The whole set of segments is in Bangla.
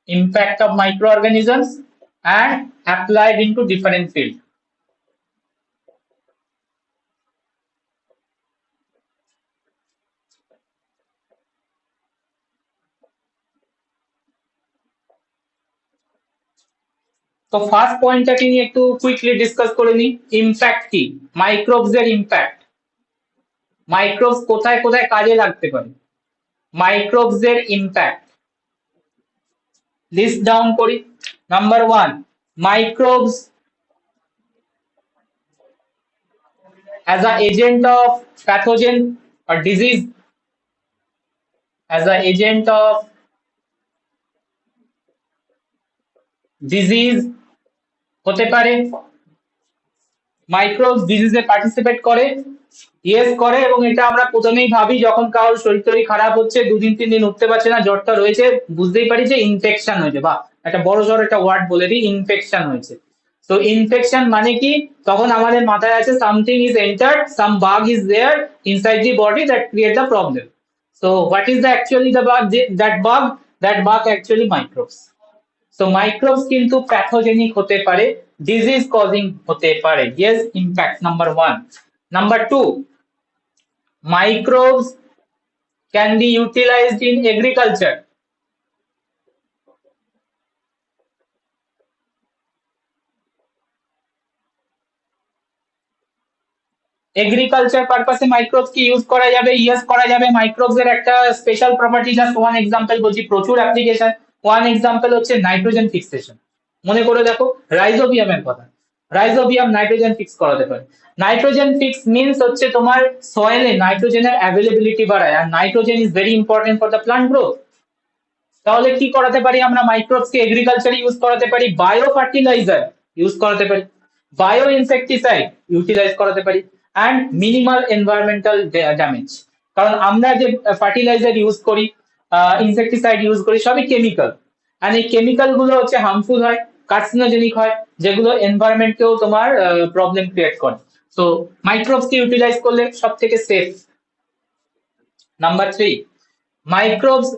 impact of microorganisms and applied into different fields. তো ফার্স্ট পয়েন্টটাকে নিয়ে একটু কুইকলি ডিসকাস করে নিই। ইম্প্যাক্ট কি, মাইক্রোবস এর ইম্প্যাক্ট, মাইক্রোবস কোথায় কোথায় কাজে লাগতে পারে, মাইক্রোবস এর ইম্প্যাক্ট লিস্ট ডাউন করি। Number 1, microbes as an agent of pathogen or disease, as an agent of disease হতে পারে। মাইক্রোবস ডিজিজে পার্টিসিপেট করে, ইয়েস করে, এবং এটা আমরা প্রথমেই ভাবি যখন কারোর শরীর টরীর খারাপ হচ্ছে, 2 দিন 3 দিন উঠতে পারছে না, জ্বরটা রয়েছে, বুঝতেই পারি যে ইনফেকশন হয়েছে, বা একটা বড় সড় একটা ওয়ার্ড বলে দিই, ইনফেকশন হয়েছে। তো ইনফেকশন মানে কি, তখন আমাদের মাথায় আছে something is entered, some bug is there inside the body that create the problem. So what is the actually the bug? That bug actually microbes. So microbes কিন্তু প্যাথোজেনিক হতে পারে, ডিজিজ কজিং হতে পারে। Yes, impact number 1. Number 2, microbes can be utilized in agriculture. Agriculture পারপাসে মাইক্রোবস কি ইউজ করা যাবে? ইয়েস করা যাবে। মাইক্রোবস এর একটা special property, just one example বলছি, প্রচুর অ্যাপ্লিকেশন। ওয়ান এক্সাম্পল হচ্ছে নাইট্রোজেন ফিক্সেশন। মনে করে দেখো রাইজোবিয়ামের কথা, রাইজোবিয়াম নাইট্রোজেন ফিক্স করাতে পারে। নাইট্রোজেন ফিক্স মিনস হচ্ছে তোমার সয়েলে নাইট্রোজেনের অ্যাভেলেবিলিটি বাড়ায়, আর nitrogen is very important for the plant growth. তাহলে কি করাতে পারি আমরা? মাইক্রোবস কে এগ্রিকালচারে ইউজ করাতে পারি, বায়ো ফার্টিলাইজার ইউজ করাতে পারি, বায়ো ইনসেকটিসাইড ইউটিলাইজ করাতে পারি, অ্যান্ড মিনিমাল এনভায়রনমেন্টাল ড্যামেজ। কারণ আমরা যে ফার্টিলাইজার ইউজ করি, ইনসেকটিসাইড ইউজ করি, সবই কেমিক্যাল, আর এই কেমিক্যাল গুলো হচ্ছে হার্মফুল হয়, কার্সিনোজেনিক হয়, যেগুলো এনভায়রনমেন্টকেও তোমার প্রবলেম ক্রিয়েট করে। সো মাইক্রোবস কে ইউটিলাইজ করলে সব থেকে safe. Number 3, microbes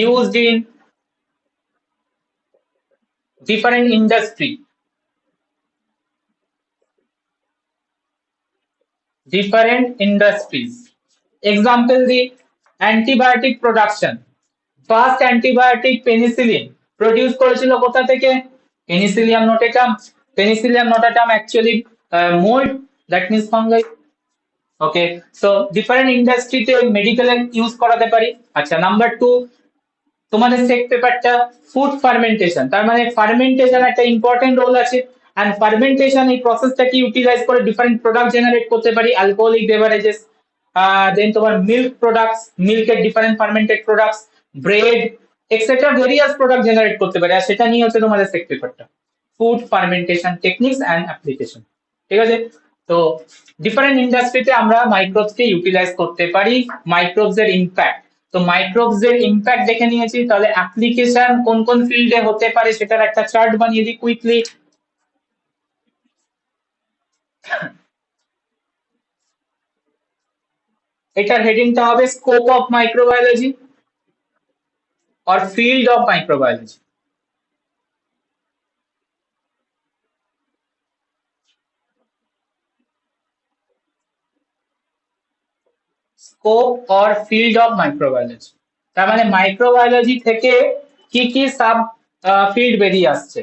used in different industry, different industries. Example, the antibiotic production. First antibiotic penicillin produce করেছিল কোথা থেকে? Penicillium notatum. Penicillium notatum actually mold, that means fungi. Okay, so different industry তে মেডিকেল ইউজ করাতে পারি। আচ্ছা, নাম্বার 2, তোমাদের সেক পেপারটা ফুড ফার্মেন্টেশন, তার মানে ফার্মেন্টেশন একটা ইম্পর্টেন্ট রোল আছে, এন্ড ফার্মেন্টেশন এই প্রসেসটাকে ইউটিলাইজ করে ডিফারেন্ট প্রোডাক্ট জেনারেট করতে পারি, অ্যালকোহলিক বেভারেজেস, দেন তোমার মিল্ক প্রোডাক্টস, মিল্কের different fermented products, bread etcetera various product generate করতে পারি। আর সেটা নিয়ে হচ্ছে তোমাদের সেক পেপারটা, food fermentation techniques and application. ঠিক আছে, তো ডিফারেন্ট ইন্ডাস্ট্রিতে আমরা মাইক্রোবস কে ইউটিলাইজ করতে পারি। মাইক্রোবস এর ইম্প্যাক্ট, তো মাইক্রোবস এর ইম্প্যাক্ট দেখে নিয়েছি, তাহলে অ্যাপ্লিকেশন কোন কোন ফিল্ডে হতে পারে সেটার একটা চার্ট বানিয়ে দিই কুইকলি। এটার হেডিংটা হবে scope of microbiology or field of microbiology. Scope or field of microbiology, তার মানে মাইক্রোবায়োলজি থেকে কি কি সাব ফিল্ড বেরিয়ে আসছে,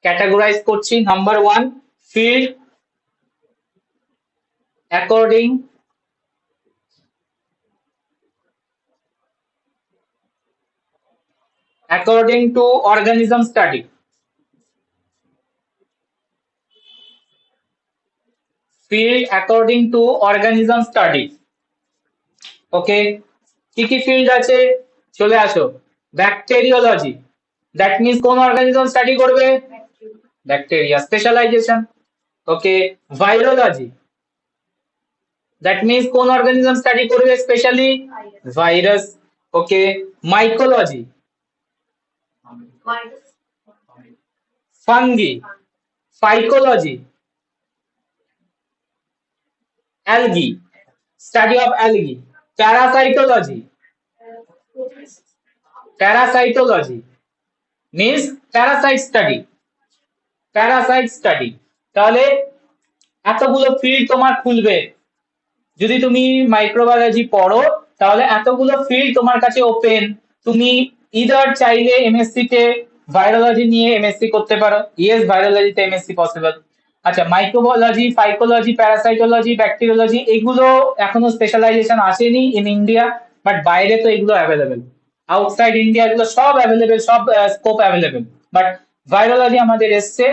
ক্যাটাগরাইজ করছি। Number 1, field according to organism study, field according to organism study. Okay, কি কি ফিল্ড আছে চলে আসো। ব্যাকটেরিওলজি, দ্যাট মিন্স কোন অর্গানিজম স্টাডি করবে? Bacteria, specialisation. Okay, virology, that means কোন অর্গানিজম স্টাডি করবে specially? Virus. Okay, mycology, fungi, phycology, algae, study of algae, parasitology, parasitology means parasite study, parasite study. তাহলে এতগুলো ফিল্ড তোমার খুলবে, যদি তুমি মাইক্রোবায়োলজি পড়ো তাহলে এতগুলো ফিল্ড তোমার কাছে ওপেন। তুমি ইদার চাইলে এমএসসি তে ভাইরোলজি নিয়ে এমএসসি করতে পারো, ইয়েস ভাইরোলজিতে এমএসসি পসিবল। আচ্ছা, মাইক্রোবায়োলজি, ফাইকোলজি, প্যারাসাইটোলজি, ব্যাকটেরিওলজি এগুলো এখনো স্পেশালাইজেশন আসেনি ইন ইন্ডিয়া, বাট বাইরে তো এগুলো অ্যাভেলেবেল, আউটসাইড ইন্ডিয়া এগুলো সব অ্যাভেলেবেল, সব স্কোপ অ্যাভেলেবেল। বাট ভাইরোলজি আমাদের এসছে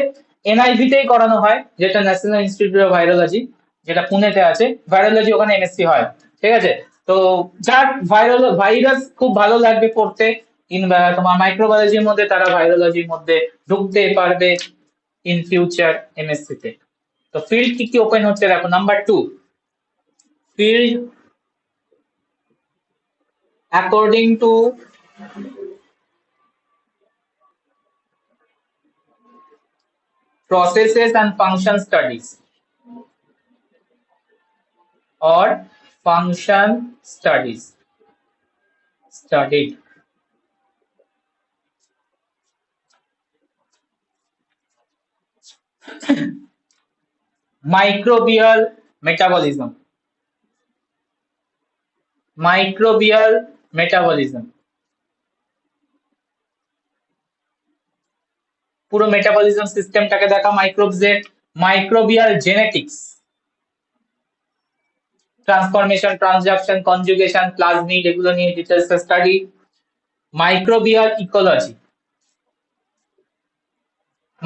এনআইভি তেই করানো হয়, যেটা ন্যাশনাল ইনস্টিটিউট অফ ভাইরোলজি, যেটা পুনেতে আছে, ভাইরোলজি ওখানে এমএসসি হয়। ঠিক আছে, তো যার ভাইরাস খুব ভালো লাগবে পড়তে, তোমার মাইক্রোবায়োলজির মধ্যে তারা ভাইরোলজির মধ্যে ঢুকতে পারবে ইন ফিউচার এমএসসি তে। তো ফিল্ড কি কি ওপেন হচ্ছে দেখো, number 2, field according to processes and function studies or function studies studied. Microbial metabolism, microbial metabolism, পুরো মেটাবলিজম সিস্টেমটাকে দেখা মাইক্রোবসের, microbial genetics, transformation, transaction, conjugation, plasmid এগুলো নিয়ে details study. Microbial ecology,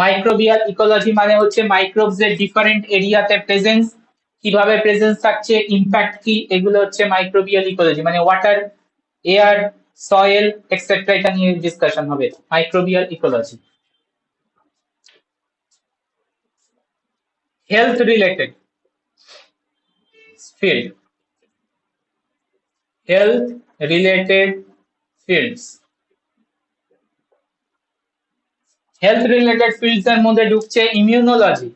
microbial ecology মানে হচ্ছে মাইক্রোবস এর ডিফারেন্ট এরিয়াতে প্রেজেন্স, কিভাবে প্রেজেন্স থাকছে, ইম্প্যাক্ট কি, এগুলো হচ্ছে মাইক্রোবিয়াল ইকোলজি। মানে ওয়াটার, এয়ার, সয়েল এক্সেট্রা, এটা নিয়ে ডিসকাশন হবে microbial ecology. Health related field, health related fields, health related fields এর মধ্যে ঢুকছে immunology.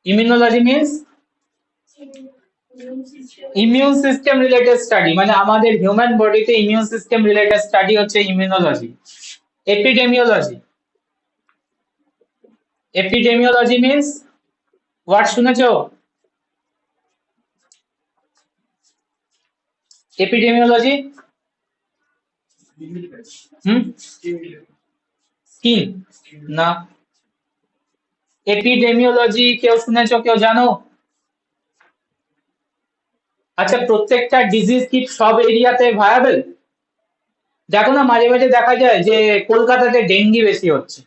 Immunology means immune system related study, মানে আমাদের হিউম্যান বডিতে ইমিউন সিস্টেম রিলেটেড স্টাডি হচ্ছে immunology. Epidemiology, epidemiology means word শুনেছো? এপিডেমিওলজি স্কিন না, এপিডেমিওলজি কেউ শুনেছো, কেউ জানো? আচ্ছা, প্রত্যেকটা ডিজিজ কি সব এরিয়াতে ভায়াবল? দেখো না, মাঝে মাঝে দেখা যায় যে কলকাতাতে ডেঙ্গি বেশি হচ্ছে,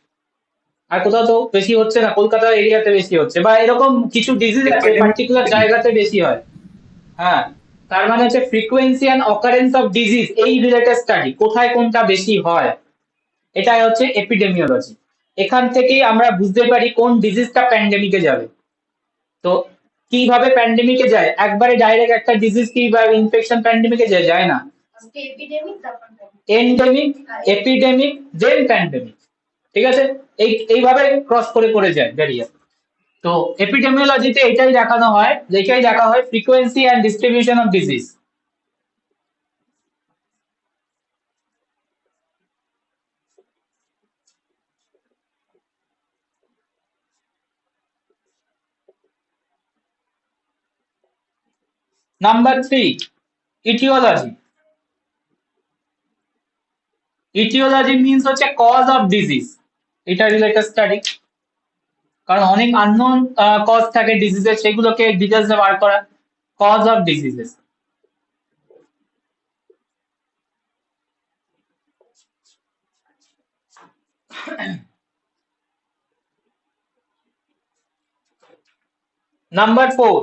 আর কোথাও তো বেশি হচ্ছে না, কলকাতা এরিয়াতে বেশি হচ্ছে, বা এরকম কিছু ডিজিজ আছে পার্টিকুলার জায়গাতে বেশি হয়। হ্যাঁ, তার মানে হচ্ছে frequency and occurrence of disease, এই রিলেটেড স্টাডি, কোথায় কোনটা বেশি হয়, এটাই হচ্ছে এপিডেমিওলজি। এখান থেকেই আমরা বুঝতে পারি কোন ডিজিজটা প্যান্ডেমিকে যাবে। তো কিভাবে প্যান্ডেমিকে যায়, একবারে ডাইরেক্ট একটা ডিজিজ কি বা ইনফেকশন প্যান্ডেমিকে যায়, যায় না, এন্ডেমিক, এপিডেমিক, দেন প্যান্ডেমিক। ঠিক আছে, এইভাবে ক্রস করে করে যায় ব্যারিয়ার। তো এপিডেমিওলজিতে এটাই দেখানো হয়, যেটাই দেখা হয় frequency and distribution of disease. Number 3, aetiology. Aetiology means হচ্ছে কজ অফ ডিজিজ, এটা রিলেটেড স্টাডি, কারণ অনেক আননোন কজ থাকে ডিজিজের, সেগুলোকে ডিটেলসে বার করা, cause of diseases. Number 4,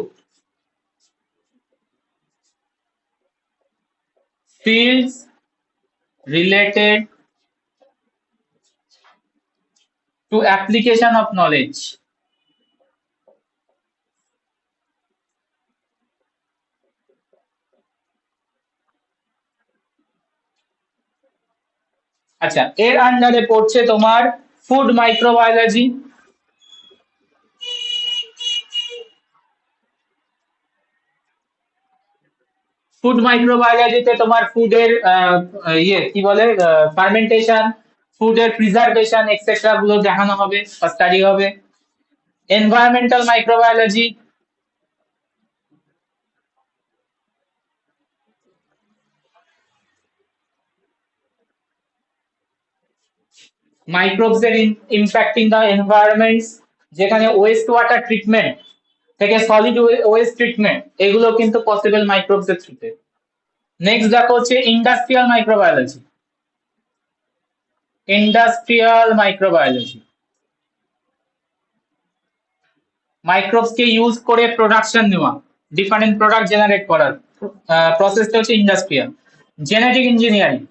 fields related to application of knowledge. আচ্ছা, এর আন্ডারে পড়ছে তোমার ফুড মাইক্রোবায়োলজি, ফুড মাইক্রোবায়োলজিতে তোমার ফুডের ইয়ে কি বলে ফার্মেন্টেশন, ফুডের প্রিজার্ভেশন এক্সেট্রা গুলো দেখানো হবে বা স্টাডি হবে। এনভায়রনমেন্টাল মাইক্রোবায়োলজি, মাইক্রোবস এর ইম্প্যাক্টিং দ্য এনভায়রনমেন্টস, যেখানে ওয়েস্ট ওয়াটার ট্রিটমেন্ট থেকে সলিড ওয়েস্ট ট্রিটমেন্ট, এগুলো কিন্তু পসিবল মাইক্রোবস এর থ্রুতে। নেক্সট দেখো হচ্ছে industrial microbiology. Industrial microbiology microbes কে ইউজ করে প্রোডাকশন নেওয়া, ডিফারেন্ট প্রোডাক্ট জেনারেট করার প্রসেসটা হচ্ছে industrial. Genetic engineering,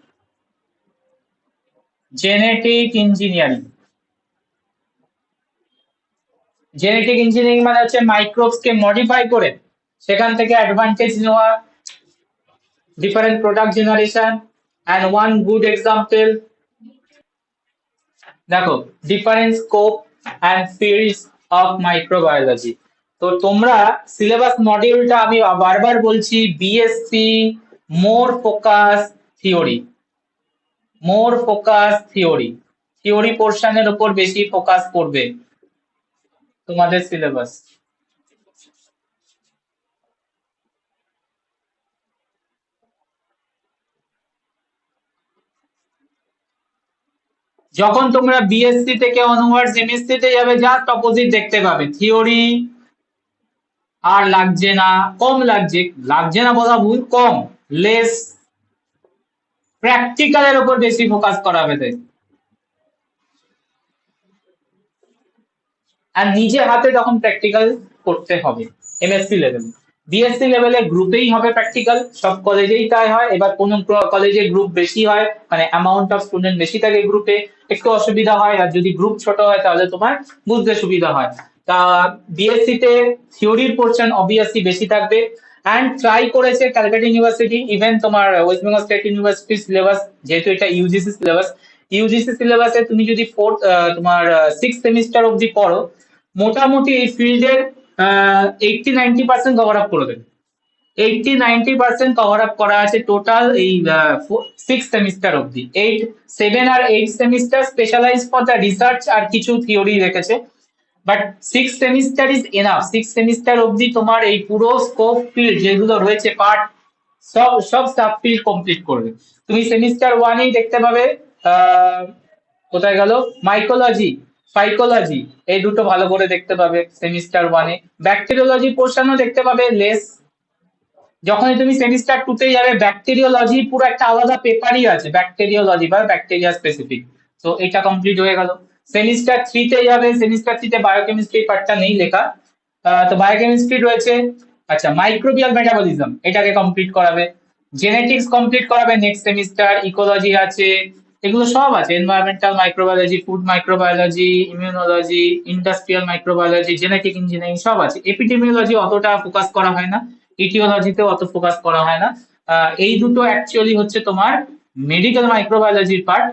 genetic engineering, genetic engineering মানে হচ্ছে মাইক্রোবস কে মডিফাই করে সেখান থেকে অ্যাডভান্টেজ নেওয়া, different product generation. And one good example দেখো, different scope and fields of microbiology. তো তোমরা সিলেবাস মডিউলটা আমি বারবার বলছি, BSc more focus theory, more focus theory, theory পোর্শনের উপর বেশি ফোকাস করবে তোমাদের সিলেবাস। যখন তোমরা বিএসসি থেকে অনওয়ার্ডস এমএসসি তে যাবে, জাস্ট অপোজিট দেখতে পাবে, থিওরি আর লাগছে না, কম লাগছে, লাগছে না বলা ভুল, কম, লেস প্র্যাকটিক্যালের উপর বেশি ফোকাস করা হবে। আর নিজে হাতে তখন প্র্যাকটিক্যাল করতে হবে এমএসসি লেভেলে। বিএসসি লেভেলে গ্রুপেই হবে প্র্যাকটিক্যাল, সব কলেজেই তাই হয়। এবার কোন কলেজে গ্রুপ বেশি হয়, মানে অ্যামাউন্ট অফ স্টুডেন্ট বেশি থাকে গ্রুপে, একটু অসুবিধা হয়। আর যদি গ্রুপ ছোট হয় তাহলে তোমার বুঝতে সুবিধা হয়। তা বিএসসি তে থিওরির পোর্শন অবভিয়াসলি বেশি থাকবে। অ্যান্ড ট্রাই করেছে ক্যালকাটা ইউনিভার্সিটি, ইভেন তোমার ওয়েস্ট বেঙ্গল স্টেট ইউনিভার্সিটির সিলেবাস, যেহেতু এটা ইউজিসি সিলেবাস, ইউজিসি সিলেবাসে তুমি যদি তোমার 6 সেমিস্টার অবধি পড়ো, মোটামুটি এই ফিল্ডের 80-90% কভার আপ করে দেবে। 80-90% কভার আপ করা আছে টোটাল এই 6 সেমিস্টার অবধি। 7 আর 8 semester specialize for the research আর কিছু থিওরি রেখেছে, but 6 semester is enough. 6 semester অবধি তোমার এই পুরো স্কোপ ফিল্ড যেগুলো রয়েছে পার্ট, সব সব সাব ফিল্ড কমপ্লিট করবে। তুমি সেমিস্টার ওয়ানেই দেখতে পাবে কোথায় গেল, মাইকোলজি, সাইকোলজি, এই দুটো ভালো করে দেখতে পাবে সেমিস্টার ওয়ানে। ব্যাকটেরিওলজি পোর্শনও দেখতে পাবে লেস। যখনই তুমি সেমিস্টার টুতে যাবে, ব্যাকটেরিওলজি পুরো একটা আলাদা পেপারই আছে, ব্যাকটেরিওলজি বা ব্যাকটেরিয়া স্পেসিফিক। তো এটা কমপ্লিট হয়ে গেল। সেমিস্টার থ্রিতে যাবে, সেমিস্টার থ্রিতে বায়োকেমিস্ট্রি পার্টটা নেই লেখা, তো বায়োকেমিস্ট্রি রয়েছে। আচ্ছা, মাইক্রোবিয়াল মেটাবলিজম এটাকে কমপ্লিট করাবে। জেনেটিক্স কমপ্লিট করাবে নেক্সট সেমিস্টার। ইকোলজি আছে, এগুলো সব আছে। Environmental microbiology, food microbiology, immunology, industrial microbiology, genetic engineering সব আছে। এপিডেমিওলজি অতটা ফোকাস করা হয় না, ইটিওলজিতে অত ফোকাস করা হয় না। এই দুটো অ্যাকচুয়ালি হচ্ছে তোমার মেডিকেল মাইক্রোবায়োলজির পার্ট,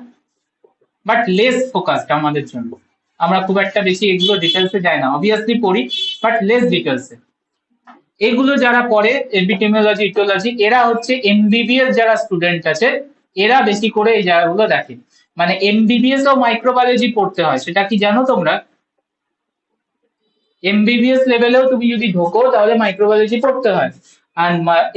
বাট লেস ফোকাসড আমাদের জন্য। আমরা খুব একটা বেশি এগুলো ডিটেলসে যাই না, অবভিয়াসলি পড়ি, বাট লেস ডিটেলসে। এগুলো যারা পড়ে এপিডেমিওলজি, ইটিওলজি, এরা হচ্ছে এমবিবিএস যারা স্টুডেন্ট আছে, এরা বেশি করে এই জায়গাগুলো দেখে। মানে এমবিবিএস ও মাইক্রোবায়োলজি পড়তে হয়, সেটা কি জানো তোমরা? এমবিবিএস লেভেলেও তুমি যদি ঢোকো তাহলে মাইক্রোবায়োলজি পড়তে হয়। আর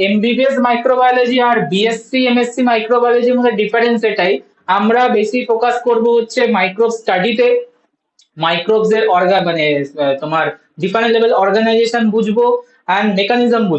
এমবিবিএস মাইক্রোবায়োলজি আর বিএসসি এমএসসি মাইক্রোবায়োলজির মধ্যে ডিফারেন্স এটাই, আমরা বেশি ফোকাস করব হচ্ছে মাইক্রোব স্টাডিতে, মাইক্রোবস এর মানে তোমার ডিফারেন্ট লেভেল অর্গানাইজেশন বুঝবো, অ্যান্ড মেকানিজম বুঝবো।